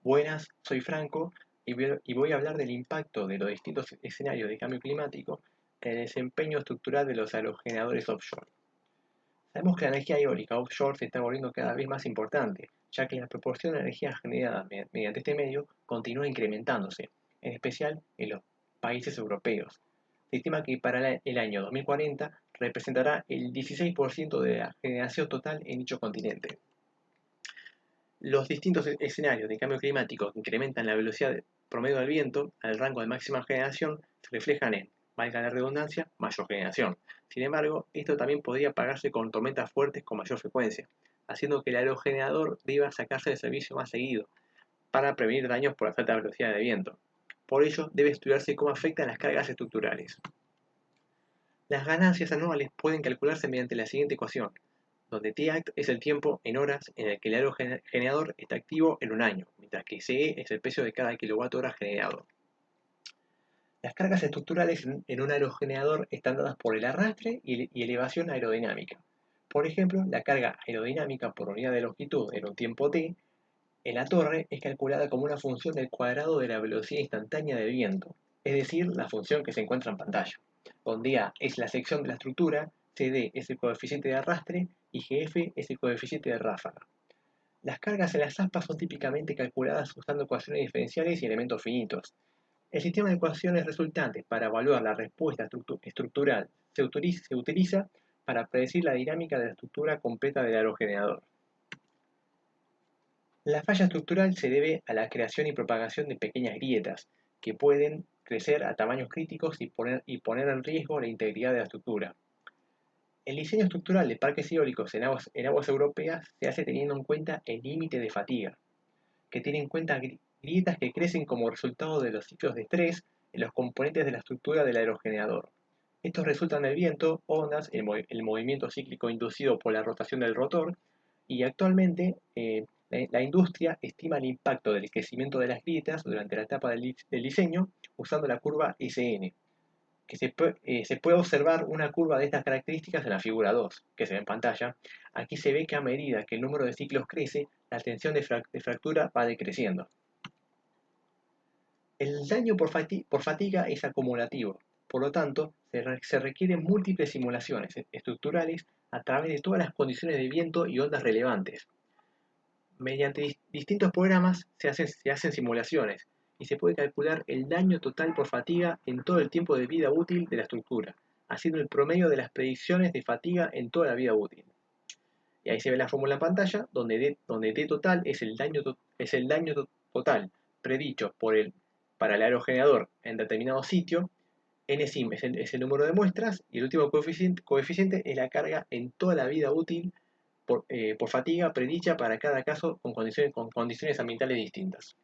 Buenas, soy Franco y voy a hablar del impacto de los distintos escenarios de cambio climático en el desempeño estructural de los aerogeneradores offshore. Sabemos que la energía eólica offshore se está volviendo cada vez más importante, ya que la proporción de energía generada mediante este medio continúa incrementándose, en especial en los países europeos. Se estima que para el año 2040 representará el 16% de la generación total en dicho continente. Los distintos escenarios de cambio climático que incrementan la velocidad promedio del viento al rango de máxima generación se reflejan en, valga la redundancia, mayor generación. Sin embargo, esto también podría pagarse con tormentas fuertes con mayor frecuencia, haciendo que el aerogenerador deba sacarse de servicio más seguido para prevenir daños por la alta velocidad de viento. Por ello, debe estudiarse cómo afectan las cargas estructurales. Las ganancias anuales pueden calcularse mediante la siguiente ecuación, donde T-act es el tiempo en horas en el que el aerogenerador está activo en un año, mientras que CE es el precio de cada kilowatt-hora generado. Las cargas estructurales en un aerogenerador están dadas por el arrastre y elevación aerodinámica. Por ejemplo, la carga aerodinámica por unidad de longitud en un tiempo t en la torre es calculada como una función del cuadrado de la velocidad instantánea del viento, es decir, la función que se encuentra en pantalla, donde A es la sección de la estructura, CD es el coeficiente de arrastre y GF es el coeficiente de ráfaga. Las cargas en las aspas son típicamente calculadas usando ecuaciones diferenciales y elementos finitos. El sistema de ecuaciones resultantes para evaluar la respuesta estructural se utiliza para predecir la dinámica de la estructura completa del aerogenerador. La falla estructural se debe a la creación y propagación de pequeñas grietas, que pueden crecer a tamaños críticos y poner en riesgo la integridad de la estructura. El diseño estructural de parques eólicos en aguas europeas se hace teniendo en cuenta el límite de fatiga, que tiene en cuenta grietas que crecen como resultado de los ciclos de estrés en los componentes de la estructura del aerogenerador. Estos resultan del viento, ondas, el movimiento cíclico inducido por la rotación del rotor, y actualmente la industria estima el impacto del crecimiento de las grietas durante la etapa del diseño usando la curva SN, que se puede observar una curva de estas características en la figura 2, que se ve en pantalla. Aquí se ve que a medida que el número de ciclos crece, la tensión de fractura va decreciendo. El daño por fatiga es acumulativo, por lo tanto, se requieren múltiples simulaciones estructurales a través de todas las condiciones de viento y ondas relevantes. Mediante distintos programas se hacen simulaciones y se puede calcular el daño total por fatiga en todo el tiempo de vida útil de la estructura, haciendo el promedio de las predicciones de fatiga en toda la vida útil. Y ahí se ve la fórmula en pantalla, donde D total es el daño total predicho para el aerogenerador en determinado sitio, N-sim es el número de muestras y el último coeficiente es la carga en toda la vida útil por fatiga predicha para cada caso con condiciones ambientales distintas.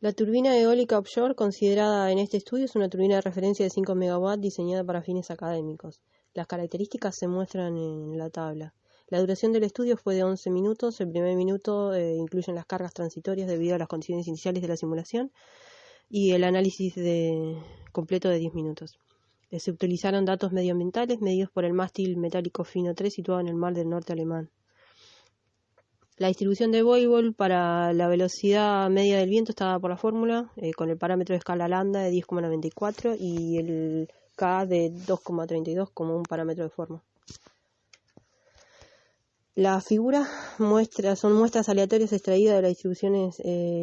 La turbina eólica offshore considerada en este estudio es una turbina de referencia de 5 MW diseñada para fines académicos. Las características se muestran en la tabla. La duración del estudio fue de 11 minutos. El primer minuto incluye las cargas transitorias debido a las condiciones iniciales de la simulación y el análisis completo de 10 minutos. Se utilizaron datos medioambientales medidos por el mástil metálico fino 3 situado en el mar del norte alemán. La distribución de Weibull para la velocidad media del viento está dada por la fórmula, con el parámetro de escala lambda de 10,94 y el K de 2,32 como un parámetro de forma. La figura son muestras aleatorias extraídas de las distribuciones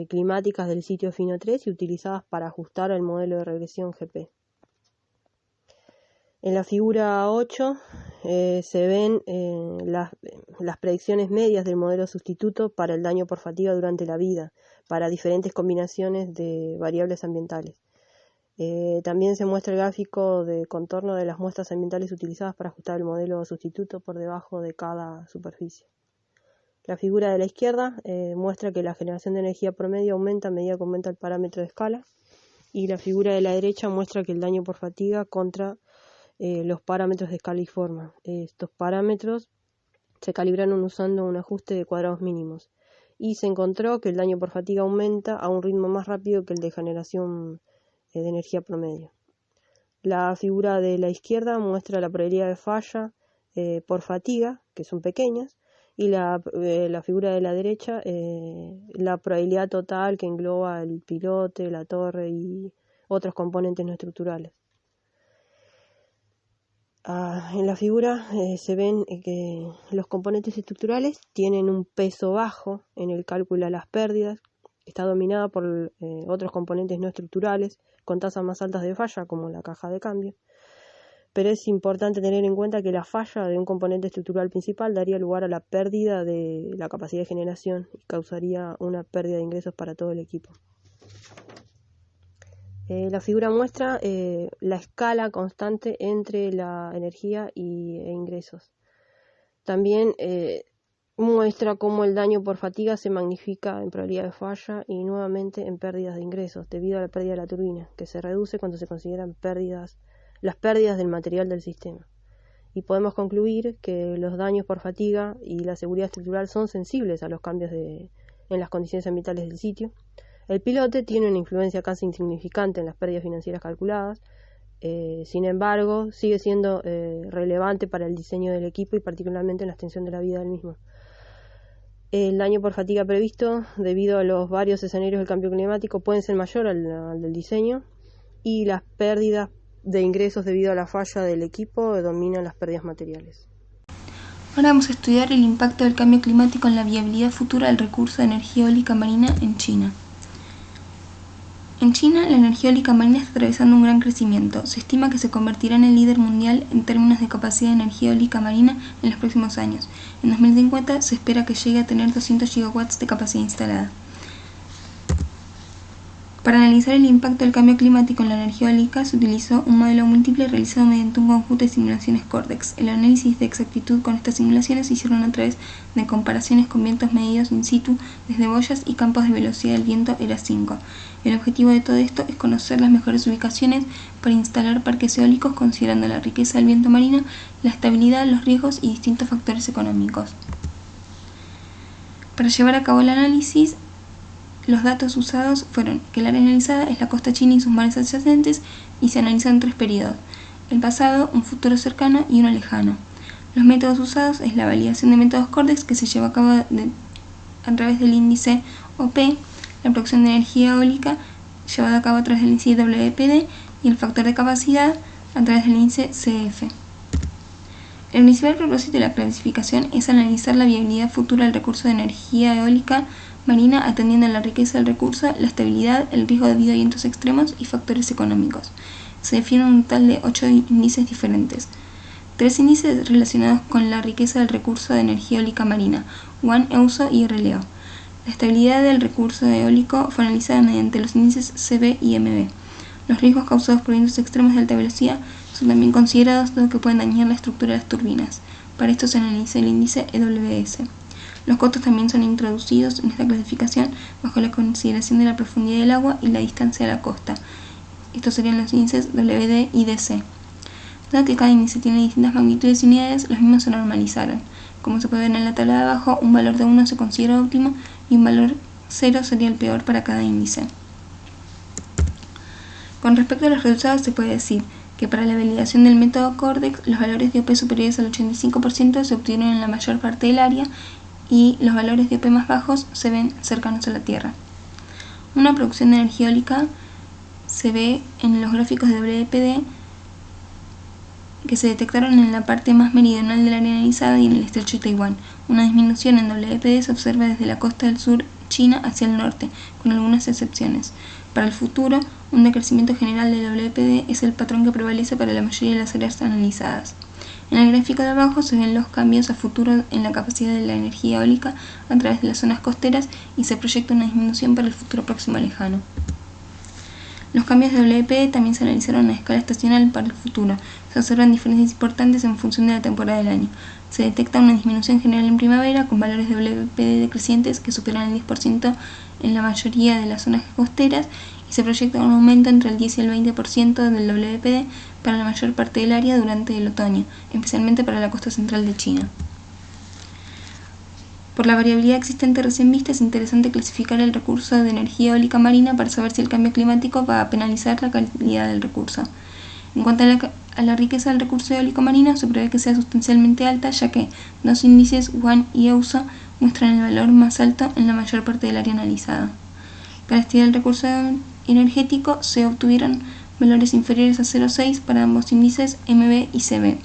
climáticas del sitio fino 3 y utilizadas para ajustar el modelo de regresión GP. En la figura 8 se ven las predicciones medias del modelo sustituto para el daño por fatiga durante la vida, para diferentes combinaciones de variables ambientales. También se muestra el gráfico de contorno de las muestras ambientales utilizadas para ajustar el modelo sustituto por debajo de cada superficie. La figura de la izquierda muestra que la generación de energía promedio aumenta a medida que aumenta el parámetro de escala, y la figura de la derecha muestra que el daño por fatiga contra los parámetros de escala y forma. Estos parámetros se calibraron usando un ajuste de cuadrados mínimos y se encontró que el daño por fatiga aumenta a un ritmo más rápido que el de generación de energía promedio. La figura de la izquierda muestra la probabilidad de falla por fatiga, que son pequeñas, Y la figura de la derecha, la probabilidad total que engloba el pilote, la torre y otros componentes no estructurales. En la figura se ven que los componentes estructurales tienen un peso bajo en el cálculo de las pérdidas. Está dominada por otros componentes no estructurales con tasas más altas de falla, como la caja de cambio. Pero es importante tener en cuenta que la falla de un componente estructural principal daría lugar a la pérdida de la capacidad de generación y causaría una pérdida de ingresos para todo el equipo. La figura muestra la escala constante entre la energía e ingresos. También muestra cómo el daño por fatiga se magnifica en probabilidad de falla y nuevamente en pérdidas de ingresos debido a la pérdida de la turbina, que se reduce cuando se consideran las pérdidas del material del sistema. Y podemos concluir que los daños por fatiga y la seguridad estructural son sensibles a los cambios en las condiciones ambientales del sitio. El pilote tiene una influencia casi insignificante en las pérdidas financieras calculadas, sin embargo, sigue siendo relevante para el diseño del equipo y particularmente en la extensión de la vida del mismo. El daño por fatiga previsto, debido a los varios escenarios del cambio climático, pueden ser mayor al del diseño, y las pérdidas de ingresos debido a la falla del equipo dominan las pérdidas materiales. Ahora vamos a estudiar el impacto del cambio climático en la viabilidad futura del recurso de energía eólica marina en China. En China, la energía eólica marina está atravesando un gran crecimiento. Se estima que se convertirá en el líder mundial en términos de capacidad de energía eólica marina en los próximos años. En 2050 se espera que llegue a tener 200 gigawatts de capacidad instalada. Para analizar el impacto del cambio climático en la energía eólica se utilizó un modelo múltiple realizado mediante un conjunto de simulaciones Cortex. El análisis de exactitud con estas simulaciones se hicieron a través de comparaciones con vientos medidos in situ desde boyas y campos de velocidad del viento ERA 5. El objetivo de todo esto es conocer las mejores ubicaciones para instalar parques eólicos considerando la riqueza del viento marino, la estabilidad, los riesgos y distintos factores económicos. Para llevar a cabo el análisis, los datos usados fueron que el área analizada es la costa china y sus mares adyacentes y se analizan 3 periodos: el pasado, un futuro cercano y uno lejano. Los métodos usados es la validación de métodos Cortex, que se lleva a cabo a través del índice OP, la producción de energía eólica llevada a cabo a través del índice WPD y el factor de capacidad a través del índice CF. El principal propósito de la clasificación es analizar la viabilidad futura del recurso de energía eólica marina atendiendo a la riqueza del recurso, la estabilidad, el riesgo debido a vientos extremos y factores económicos. Se definen un total de 8 índices diferentes. 3 índices relacionados con la riqueza del recurso de energía eólica marina, WAN, EUSO y RLO. La estabilidad del recurso eólico fue analizada mediante los índices CB y MB. Los riesgos causados por vientos extremos de alta velocidad son también considerados, dado que pueden dañar la estructura de las turbinas. Para esto se analiza el índice EWS. Los costos también son introducidos en esta clasificación bajo la consideración de la profundidad del agua y la distancia de la costa. Estos serían los índices WD y DC. Dado que cada índice tiene distintas magnitudes y unidades, los mismos se normalizaron. Como se puede ver en la tabla de abajo, un valor de 1 se considera óptimo y un valor 0 sería el peor para cada índice. Con respecto a los resultados, se puede decir que para la validación del método Cortex, los valores de OP superiores al 85% se obtuvieron en la mayor parte del área y los valores de OP más bajos se ven cercanos a la Tierra. Una producción de energía eólica se ve en los gráficos de WPD que se detectaron en la parte más meridional del área analizada y en el estrecho de Taiwán. Una disminución en WPD se observa desde la costa del sur China hacia el norte, con algunas excepciones. Para el futuro, un decrecimiento general de WPD es el patrón que prevalece para la mayoría de las áreas analizadas. En el gráfico de abajo se ven los cambios a futuro en la capacidad de la energía eólica a través de las zonas costeras y se proyecta una disminución para el futuro próximo lejano. Los cambios de WPD también se analizaron a escala estacional para el futuro. Se observan diferencias importantes en función de la temporada del año. Se detecta una disminución general en primavera con valores de WPD decrecientes que superan el 10% en la mayoría de las zonas costeras y se proyecta un aumento entre el 10 y el 20% del WPD para la mayor parte del área durante el otoño, especialmente para la costa central de China. Por la variabilidad existente recién vista, es interesante clasificar el recurso de energía eólica marina para saber si el cambio climático va a penalizar la calidad del recurso. En cuanto a la riqueza del recurso eólico marino se prevé que sea sustancialmente alta, ya que dos índices, WAN y EUSA, muestran el valor más alto en la mayor parte del área analizada. Para estudiar el recurso energético se obtuvieron valores inferiores a 0,6 para ambos índices MB y CB.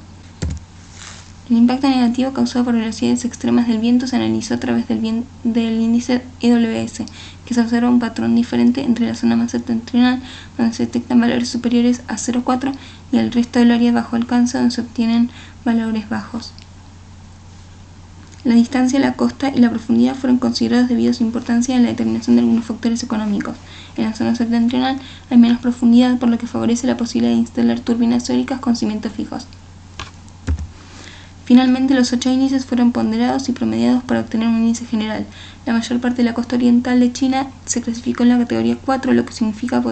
El impacto negativo causado por velocidades extremas del viento se analizó a través del índice EWS, que se observa un patrón diferente entre la zona más septentrional, donde se detectan valores superiores a 0,4, y el resto del área bajo alcance, donde se obtienen valores bajos. La distancia a la costa y la profundidad fueron considerados debido a su importancia en la determinación de algunos factores económicos. En la zona septentrional hay menos profundidad, por lo que favorece la posibilidad de instalar turbinas eólicas con cimientos fijos. Finalmente, los 8 índices fueron ponderados y promediados para obtener un índice general. La mayor parte de la costa oriental de China se clasificó en la categoría 4, lo que significa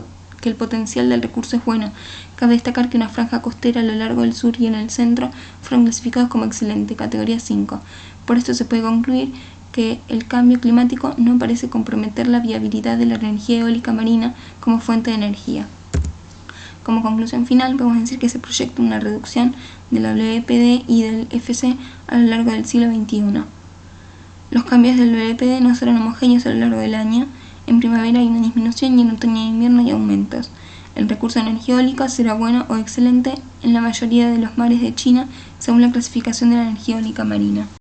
que el potencial del recurso es bueno. Cabe destacar que una franja costera a lo largo del sur y en el centro fueron clasificados como excelente, categoría 5. Por esto se puede concluir que el cambio climático no parece comprometer la viabilidad de la energía eólica marina como fuente de energía. Como conclusión final, podemos decir que se proyecta una reducción del WPD y del FC a lo largo del siglo XXI. Los cambios del WPD no serán homogéneos a lo largo del año. En primavera hay una disminución y en otoño e invierno hay aumentos. El recurso de energía eólica será bueno o excelente en la mayoría de los mares de China, según la clasificación de la energía eólica marina.